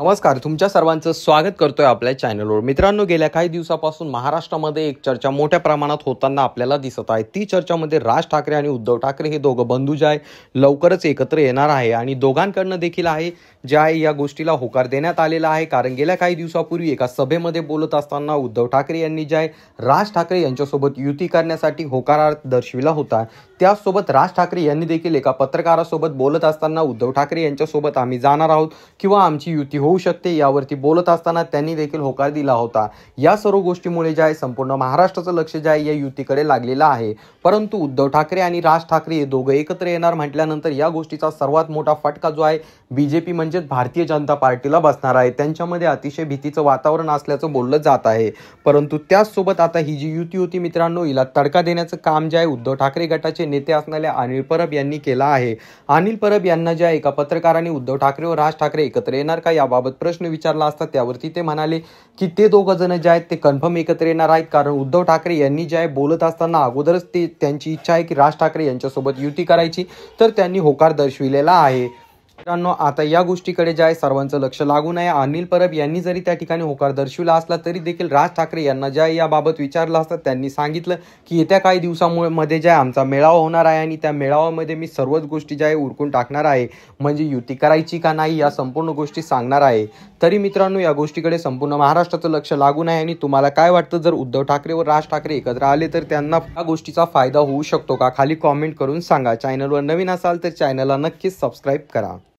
नमस्कार, तुमच्या सर्वांचं स्वागत करतोय आपल्या चॅनलवर। मित्रांनो, गेल्या काही दिवसापासून महाराष्ट्रामध्ये एक चर्चा मोठ्या प्रमाणात होताना आपल्याला दिसत आहे। ती चर्चामध्ये राज ठाकरे आणि उद्धव ठाकरे हे दोघं बंधू जे आहे लवकरच एकत्र येणार आहे आणि दोघांकडनं देखील आहे जे आहे या गोष्टीला होकार देण्यात आलेला आहे। कारण गेल्या काही दिवसापूर्वी एका सभेमध्ये बोलत असताना उद्धव ठाकरे यांनी जे आहे राज ठाकरे यांच्यासोबत युती करण्यासाठी होकार दर्शविला होता। त्याचसोबत राज ठाकरे यांनी देखील एका पत्रकारासोबत बोलत असताना उद्धव ठाकरे यांच्यासोबत आम्ही जाणार आहोत किंवा आमची युती होऊ शकते यावरती बोलत असताना त्यांनी देखील होकार दिला होता। या सर्व गोष्टीमुळे जे आहे संपूर्ण महाराष्ट्राचं लक्ष जे आहे या युतीकडे लागलेलं आहे। परंतु उद्धव ठाकरे आणि राज ठाकरे हे दोघं एकत्र येणार म्हटल्यानंतर या गोष्टीचा सर्वात मोठा फटका जो आहे बीजेपी म्हणजेच भारतीय जनता पार्टीला बसणार आहे। त्यांच्यामध्ये अतिशय भीतीचं वातावरण असल्याचं बोललं जात आहे। परंतु त्याचसोबत आता ही जी युती होती मित्रांनो, हिला तडका देण्याचं काम जे आहे उद्धव ठाकरे गटाचे नेते असणारे अनिल परब यांनी केला आहे। अनिल परब यांना जे आहे एका पत्रकाराने उद्धव ठाकरे व राज ठाकरे एकत्र येणार का याबाबत प्रश्न विचारला असता त्यावरती ते म्हणाले की ते दोघं जण जे आहेत ते कन्फर्म एकत्र येणार आहेत। कारण उद्धव ठाकरे यांनी जे आहे बोलत असताना अगोदरच ते त्यांची इच्छा आहे की राज ठाकरे यांच्यासोबत युती करायची, तर त्यांनी होकार दर्शविलेला आहे। मित्रांनो, आता या गोष्टीकडे जे आहे सर्वांचं लक्ष लागून आहे। अनिल परब यांनी जरी त्या ठिकाणी होकार दर्शविला असला तरी देखील राज ठाकरे यांना जे आहे याबाबत विचारलं असतं त्यांनी सांगितलं की येत्या काही दिवसांमध्ये जे आहे आमचा मेळावा होणार आहे आणि त्या मेळाव्यामध्ये मी सर्वच गोष्टी जे आहे उरकून टाकणार आहे, म्हणजे युती करायची का नाही या संपूर्ण गोष्टी सांगणार आहे। तरी मित्रांनो, या गोष्टीकडे संपूर्ण महाराष्ट्राचं लक्ष लागून आहे आणि तुम्हाला काय वाटतं, जर उद्धव ठाकरे व राज ठाकरे एकत्र आले तर त्यांना या गोष्टीचा फायदा होऊ शकतो का? खाली कॉमेंट करून सांगा। चॅनलवर नवीन असाल तर चॅनलला नक्कीच सबस्क्राईब करा।